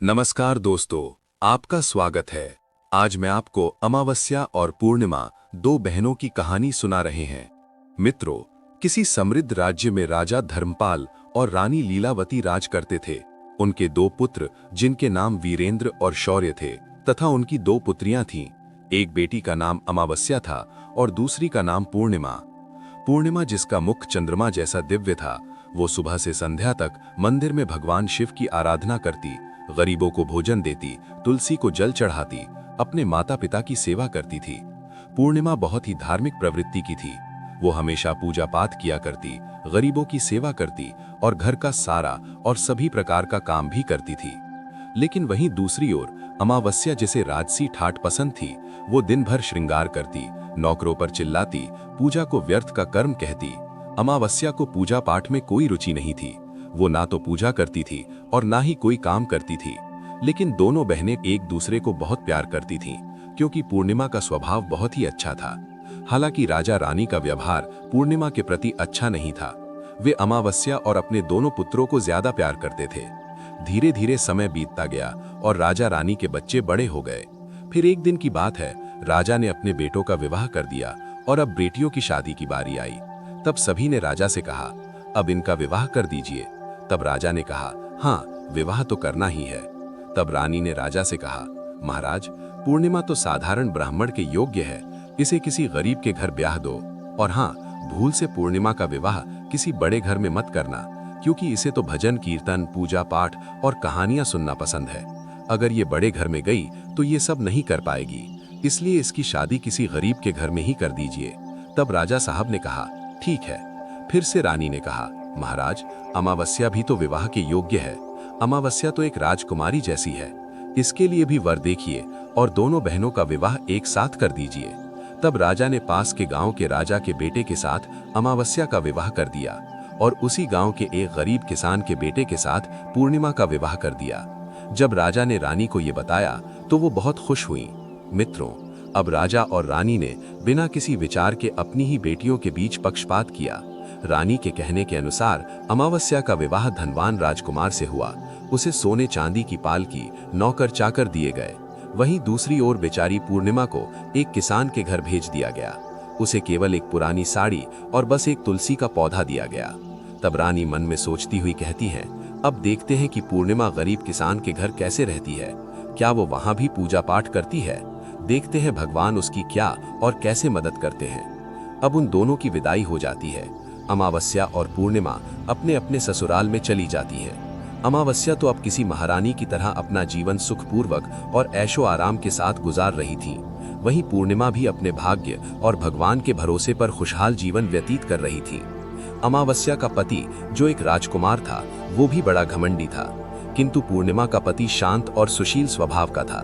नमस्कार दोस्तों, आपका स्वागत है। आज मैं आपको अमावस्या और पूर्णिमा दो बहनों की कहानी सुना रहे हैं। मित्रों, किसी समृद्ध राज्य में राजा धर्मपाल और रानी लीलावती राज करते थे। उनके दो पुत्र जिनके नाम वीरेंद्र और शौर्य थे तथा उनकी दो पुत्रियां थीं। एक बेटी का नाम अमावस्या था और दूसरी का नाम पूर्णिमा। पूर्णिमा, जिसका मुख चंद्रमा जैसा दिव्य था, वो सुबह से संध्या तक मंदिर में भगवान शिव की आराधना करती, गरीबों को भोजन देती, तुलसी को जल चढ़ाती, अपने माता पिता की सेवा करती थी। पूर्णिमा बहुत ही धार्मिक प्रवृत्ति की थी। वो हमेशा पूजा पाठ किया करती, गरीबों की सेवा करती और घर का सारा और सभी प्रकार का काम भी करती थी। लेकिन वहीं दूसरी ओर अमावस्या, जिसे राजसी ठाठ पसंद थी, वो दिन भर श्रृंगार करती, नौकरों पर चिल्लाती, पूजा को व्यर्थ का कर्म कहती। अमावस्या को पूजा पाठ में कोई रुचि नहीं थी। वो ना तो पूजा करती थी और ना ही कोई काम करती थी। लेकिन दोनों बहनें एक दूसरे को बहुत प्यार करती थीं, क्योंकि पूर्णिमा का स्वभाव बहुत ही अच्छा था। हालांकि राजा रानी का व्यवहार पूर्णिमा के प्रति अच्छा नहीं था। वे अमावस्या और अपने दोनों पुत्रों को ज्यादा प्यार करते थे। धीरे धीरे समय बीतता गया और राजा रानी के बच्चे बड़े हो गए। फिर एक दिन की बात है, राजा ने अपने बेटों का विवाह कर दिया और अब बेटियों की शादी की बारी आई। तब सभी ने राजा से कहा, अब इनका विवाह कर दीजिए। तब राजा ने कहा, हाँ, विवाह तो करना ही है। तब रानी ने राजा से कहा, महाराज, पूर्णिमा तो साधारण ब्राह्मण के योग्य है, इसे किसी गरीब के घर ब्याह दो। और हाँ, भूल से पूर्णिमा का विवाह किसी बड़े घर में मत करना, क्योंकि इसे तो भजन कीर्तन, पूजा पाठ और कहानियां सुनना पसंद है। अगर ये बड़े घर में गई तो ये सब नहीं कर पाएगी, इसलिए इसकी शादी किसी गरीब के घर में ही कर दीजिए। तब राजा साहब ने कहा, ठीक है। फिर से रानी ने कहा, महाराज, अमावस्या भी तो विवाह के योग्य है। अमावस्या तो एक राजकुमारी जैसी है, इसके लिए भी वर देखिए और दोनों बहनों का विवाह एक साथ कर दीजिए। तब राजा ने पास के गांव के राजा के बेटे के साथ अमावस्या का विवाह कर दिया और उसी गांव के एक गरीब किसान के बेटे के साथ पूर्णिमा का विवाह कर दिया। जब राजा ने रानी को ये बताया तो वो बहुत खुश हुई। मित्रों, अब राजा और रानी ने बिना किसी विचार के अपनी ही बेटियों के बीच पक्षपात किया। रानी के कहने के अनुसार अमावस्या का विवाह धनवान राजकुमार से हुआ। उसे सोने चांदी की पालकी, नौकर चाकर दिए गए। वहीं दूसरी ओर बेचारी पूर्णिमा को एक किसान के घर भेज दिया गया। उसे केवल एक पुरानी साड़ी और बस एक तुलसी का पौधा दिया गया। तब रानी मन में सोचती हुई कहती है, अब देखते हैं कि पूर्णिमा गरीब किसान के घर कैसे रहती है। क्या वो वहां भी पूजा पाठ करती है? देखते हैं भगवान उसकी क्या और कैसे मदद करते हैं। अब उन दोनों की विदाई हो जाती है। अमावस्या और पूर्णिमा अपने अपने ससुराल में चली जाती है। अमावस्या तो अब किसी महारानी की तरह अपना जीवन सुखपूर्वक और ऐशो आराम के साथ गुजार रही थी। वहीं पूर्णिमा भी अपने भाग्य और भगवान के भरोसे पर खुशहाल जीवन व्यतीत कर रही थी। अमावस्या का पति, जो एक राजकुमार था, वो भी बड़ा घमंडी था, किंतु पूर्णिमा का पति शांत और सुशील स्वभाव का था।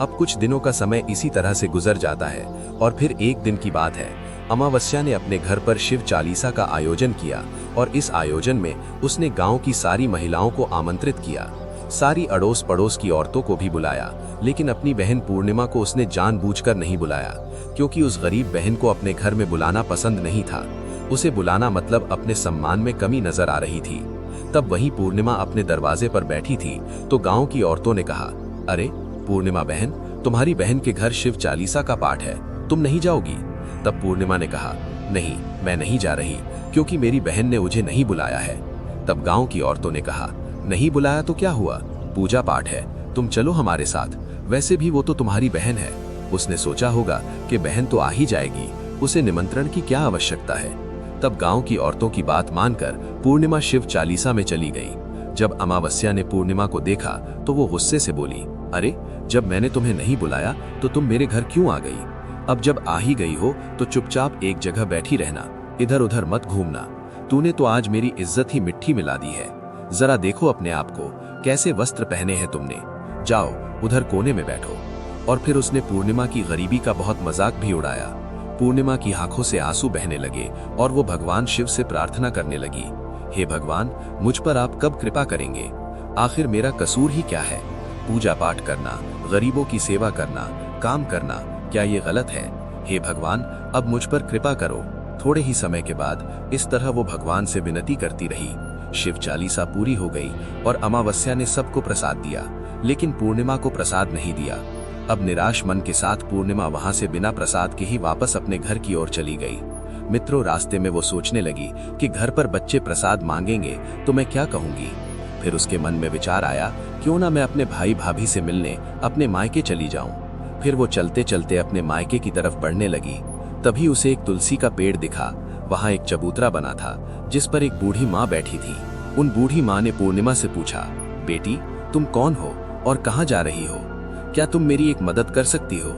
अब कुछ दिनों का समय इसी तरह से गुजर जाता है और फिर एक दिन की बात है, अमावस्या ने अपने घर पर शिव चालीसा का आयोजन किया और इस आयोजन में उसने गांव की सारी महिलाओं को आमंत्रित किया। सारी अड़ोस पड़ोस की औरतों को भी बुलाया, लेकिन अपनी बहन पूर्णिमा को उसने जानबूझकर नहीं बुलाया, क्योंकि उस गरीब बहन को अपने घर में बुलाना पसंद नहीं था। उसे बुलाना मतलब अपने सम्मान में कमी नजर आ रही थी। तब वही पूर्णिमा अपने दरवाजे पर बैठी थी तो गाँव की औरतों ने कहा, अरे पूर्णिमा बहन, तुम्हारी बहन के घर शिव चालीसा का पाठ है, तुम नहीं जाओगी? तब पूर्णिमा ने कहा, नहीं, मैं नहीं जा रही, क्योंकि मेरी बहन ने मुझे नहीं बुलाया है। तब गांव की औरतों ने कहा, नहीं बुलाया तो क्या हुआ, पूजा पाठ है, तुम चलो हमारे साथ। वैसे भी वो तो तुम्हारी बहन है। उसने सोचा होगा कि बहन तो आ ही जाएगी, उसे निमंत्रण की क्या आवश्यकता है। तब गांव की औरतों की बात मानकर पूर्णिमा शिव चालीसा में चली गई। जब अमावस्या ने पूर्णिमा को देखा तो वो गुस्से से बोली, अरे, जब मैंने तुम्हें नहीं बुलाया तो तुम मेरे घर क्यों आ गई? अब जब आ ही गई हो तो चुपचाप एक जगह बैठी रहना, इधर उधर मत घूमना। तूने तो आज मेरी इज्जत ही मिट्टी मिला दी है। जरा देखो अपने आप को, कैसे वस्त्र पहने हैं तुमने। जाओ उधर कोने में बैठो। और फिर उसने पूर्णिमा की गरीबी का बहुत मजाक भी उड़ाया। पूर्णिमा की आंखों से आंसू बहने लगे और वो भगवान शिव से प्रार्थना करने लगी, हे भगवान, मुझ पर आप कब कृपा करेंगे? आखिर मेरा कसूर ही क्या है? पूजा पाठ करना, गरीबों की सेवा करना, काम करना, क्या ये गलत है? हे भगवान, अब मुझ पर कृपा करो। थोड़े ही समय के बाद इस तरह वो भगवान से विनती करती रही। शिव चालीसा पूरी हो गई और अमावस्या ने सबको प्रसाद दिया। लेकिन पूर्णिमा को प्रसाद नहीं दिया। अब निराश मन के साथ पूर्णिमा वहां से बिना प्रसाद के ही वापस अपने घर की ओर चली गई। मित्रों, रास्ते में वो सोचने लगी कि घर पर बच्चे प्रसाद मांगेंगे तो मैं क्या कहूंगी। फिर उसके मन में विचार आया, क्यों ना मैं अपने भाई भाभी से मिलने अपने मायके चली जाऊं। फिर वो चलते चलते अपने मायके की तरफ बढ़ने लगी। तभी उसे एक तुलसी का पेड़ दिखा। वहां एक चबूतरा बना था जिस पर एक बूढ़ी माँ बैठी थी। उन बूढ़ी माँ ने पूर्णिमा से पूछा, बेटी तुम कौन हो और कहाँ जा रही हो? क्या तुम मेरी एक मदद कर सकती हो?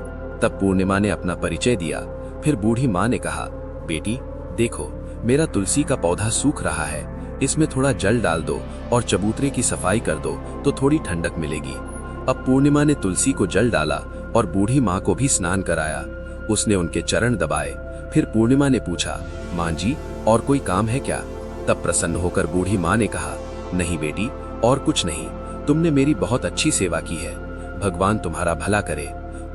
तब पूर्णिमा ने अपना परिचय दिया। फिर बूढ़ी माँ ने कहा, बेटी देखो, मेरा तुलसी का पौधा सूख रहा है, इसमें थोड़ा जल डाल दो और चबूतरे की सफाई कर दो तो थोड़ी ठंडक मिलेगी। अब पूर्णिमा ने तुलसी को जल डाला और बूढ़ी माँ को भी स्नान कराया। उसने उनके चरण दबाए। फिर पूर्णिमा ने पूछा, माँ जी और कोई काम है क्या? तब प्रसन्न होकर बूढ़ी माँ ने कहा, नहीं बेटी, और कुछ नहीं, तुमने मेरी बहुत अच्छी सेवा की है, भगवान तुम्हारा भला करे।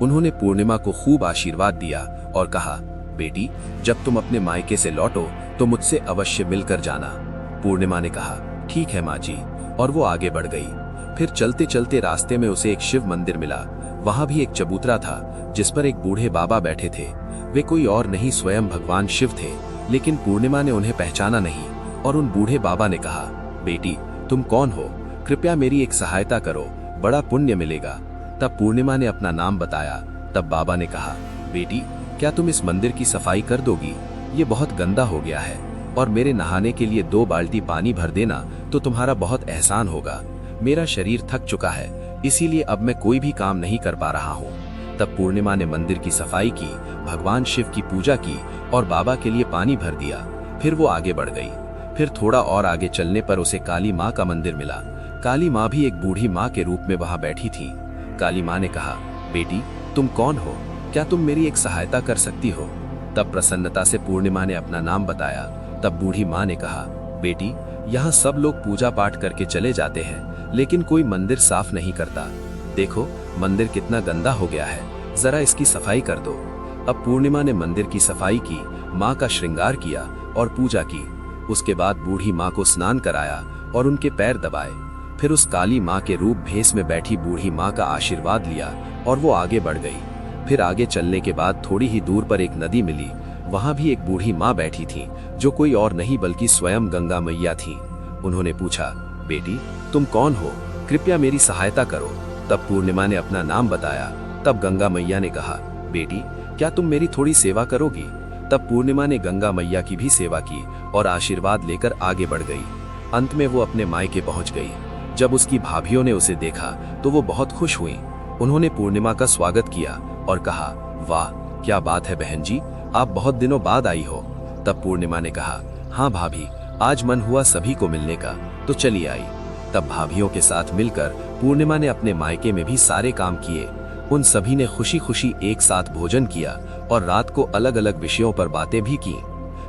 उन्होंने पूर्णिमा को खूब आशीर्वाद दिया और कहा, बेटी जब तुम अपने मायके से लौटो तो मुझसे अवश्य मिलकर जाना। पूर्णिमा ने कहा, ठीक है माँ जी, और वो आगे बढ़ गई। फिर चलते चलते रास्ते में उसे एक शिव मंदिर मिला। वहां भी एक चबूतरा था जिस पर एक बूढ़े बाबा बैठे थे। वे कोई और नहीं, स्वयं भगवान शिव थे। लेकिन पूर्णिमा ने उन्हें पहचाना नहीं और उन बूढ़े बाबा ने कहा, बेटी तुम कौन हो? कृपया मेरी एक सहायता करो, बड़ा पुण्य मिलेगा। तब पूर्णिमा ने अपना नाम बताया। तब बाबा ने कहा, बेटी क्या तुम इस मंदिर की सफाई कर दोगी? ये बहुत गंदा हो गया है और मेरे नहाने के लिए 2 बाल्टी पानी भर देना तो तुम्हारा बहुत एहसान होगा। मेरा शरीर थक चुका है, इसीलिए अब मैं कोई भी काम नहीं कर पा रहा हूँ। तब पूर्णिमा ने मंदिर की सफाई की, भगवान शिव की पूजा की और बाबा के लिए पानी भर दिया। फिर वो आगे बढ़ गई। फिर थोड़ा और आगे चलने पर उसे काली माँ का मंदिर मिला। काली माँ भी एक बूढ़ी माँ के रूप में वहां बैठी थी। काली माँ ने कहा, बेटी तुम कौन हो? क्या तुम मेरी एक सहायता कर सकती हो? तब प्रसन्नता से पूर्णिमा ने अपना नाम बताया। तब बूढ़ी माँ ने कहा, बेटी यहाँ सब लोग पूजा पाठ करके चले जाते हैं, लेकिन कोई मंदिर साफ नहीं करता। देखो मंदिर कितना गंदा हो गया है, जरा इसकी सफाई कर दो। अब पूर्णिमा ने मंदिर की सफाई की, माँ का श्रृंगार किया और पूजा की। उसके बाद बूढ़ी माँ को स्नान कराया और उनके पैर दबाए। फिर उस काली माँ के रूप भेष में बैठी बूढ़ी माँ का आशीर्वाद लिया और वो आगे बढ़ गई। फिर आगे चलने के बाद थोड़ी ही दूर पर एक नदी मिली। वहां भी एक बूढ़ी माँ बैठी थी जो कोई और नहीं बल्कि स्वयं गंगा मैया थी। उन्होंने पूछा, बेटी तुम कौन हो? कृपया मेरी सहायता करो। तब पूर्णिमा ने अपना नाम बताया। तब गंगा मैया ने कहा, बेटी क्या तुम मेरी थोड़ी सेवा करोगी? तब पूर्णिमा ने गंगा मैया की भी सेवा की और आशीर्वाद लेकर आगे बढ़ गई। अंत में वो अपने मायके पहुंच गई। जब उसकी भाभियों ने उसे देखा तो वो बहुत खुश हुई। उन्होंने पूर्णिमा का स्वागत किया और कहा, वाह क्या बात है बहन जी, आप बहुत दिनों बाद आई हो। तब पूर्णिमा ने कहा, हाँ भाभी, आज मन हुआ सभी को मिलने का तो चली आई। तब भाभियों के साथ मिलकर पूर्णिमा ने अपने मायके में भी सारे काम किए। उन सभी ने खुशी खुशी एक साथ भोजन किया और रात को अलग अलग विषयों पर बातें भी की।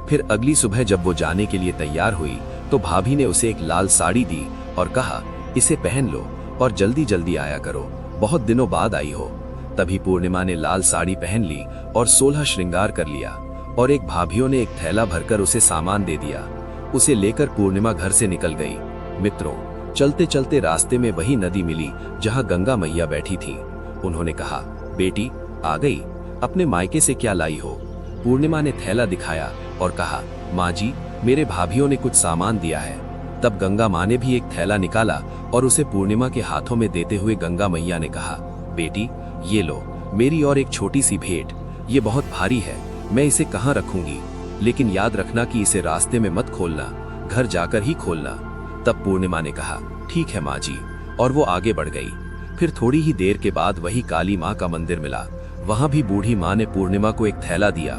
फिर अगली सुबह जब वो जाने के लिए तैयार हुई तो भाभी ने उसे एक लाल साड़ी दी और कहा, इसे पहन लो और जल्दी जल्दी आया करो, बहुत दिनों बाद आई हो। तभी पूर्णिमा ने लाल साड़ी पहन ली और 16 श्रृंगार कर लिया और एक भाभियों ने एक थैला भरकर उसे सामान दे दिया। उसे लेकर पूर्णिमा घर से निकल गई। मित्रों, चलते चलते रास्ते में वही नदी मिली जहाँ गंगा मैया बैठी थी। उन्होंने कहा, बेटी आ गई, अपने मायके से क्या लाई हो? पूर्णिमा ने थैला दिखाया और कहा, माँ जी मेरे भाभियों ने कुछ सामान दिया है। तब गंगा माँ ने भी एक थैला निकाला और उसे पूर्णिमा के हाथों में देते हुए गंगा मैया ने कहा, बेटी ये लो, मेरी और एक छोटी सी भेंट। ये बहुत भारी है, मैं इसे कहाँ रखूंगी, लेकिन याद रखना कि इसे रास्ते में मत खोलना, घर जाकर ही खोलना। तब पूर्णिमा ने कहा, ठीक है माँ जी, और वो आगे बढ़ गई। फिर थोड़ी ही देर के बाद वही काली माँ का मंदिर मिला। वहां भी बूढ़ी माँ ने पूर्णिमा को एक थैला दिया।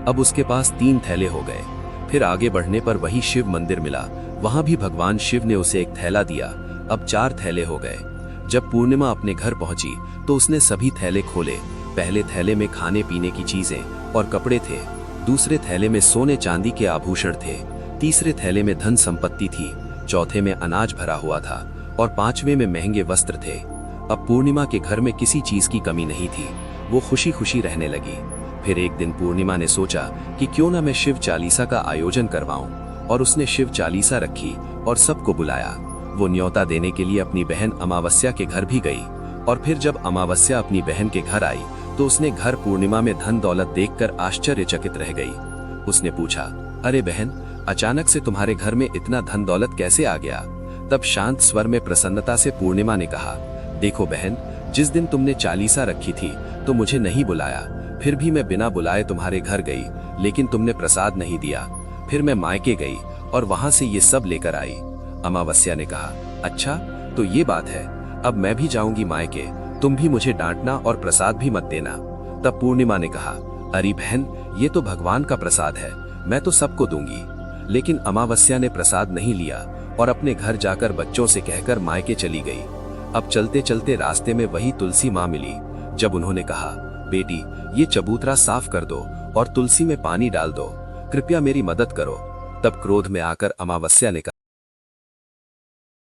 अब उसके पास 3 थैले हो गए। फिर आगे बढ़ने पर वही शिव मंदिर मिला। वहां भी भगवान शिव ने उसे एक थैला दिया। अब 4 थैले हो गए। जब पूर्णिमा अपने घर पहुंची तो उसने सभी थैले खोले। पहले थैले में खाने पीने की चीजें और कपड़े थे। दूसरे थैले में सोने चांदी के आभूषण थे। तीसरे थैले में धन संपत्ति थी। चौथे में अनाज भरा हुआ था और 5वें में महंगे वस्त्र थे। अब पूर्णिमा के घर में किसी चीज की कमी नहीं थी। वो खुशी खुशी रहने लगी। फिर एक दिन पूर्णिमा ने सोचा कि क्यों ना मैं शिव चालीसा का आयोजन करवाऊं, और उसने शिव चालीसा रखी और सबको बुलाया। वो न्योता देने के लिए अपनी बहन अमावस्या के घर भी गई। और फिर जब अमावस्या अपनी बहन के घर आई तो उसने घर पूर्णिमा में धन दौलत देखकर आश्चर्यचकित रह गई। उसने पूछा, अरे बहन, अचानक से तुम्हारे घर में इतना धन दौलत कैसे आ गया? तब शांत स्वर में प्रसन्नता से पूर्णिमा ने कहा, देखो बहन, जिस दिन तुमने चालीसा रखी थी तो मुझे नहीं बुलाया, फिर भी मैं बिना बुलाए तुम्हारे घर गई, लेकिन तुमने प्रसाद नहीं दिया। फिर मैं मायके गई और वहां से ये सब लेकर आई। अमावस्या ने कहा, अच्छा तो ये बात है, अब मैं भी जाऊंगी मायके, तुम भी मुझे डांटना और प्रसाद भी मत देना। तब पूर्णिमा ने कहा, अरे बहन, ये तो भगवान का प्रसाद है, मैं तो सबको दूंगी। लेकिन अमावस्या ने प्रसाद नहीं लिया और अपने घर जाकर बच्चों से कहकर मायके चली गई। अब चलते चलते रास्ते में वही तुलसी माँ मिली। जब उन्होंने कहा, बेटी, ये चबूतरा साफ कर दो और तुलसी में पानी डाल दो, कृपया मेरी मदद करो। तब क्रोध में आकर अमावस्या ने कहा,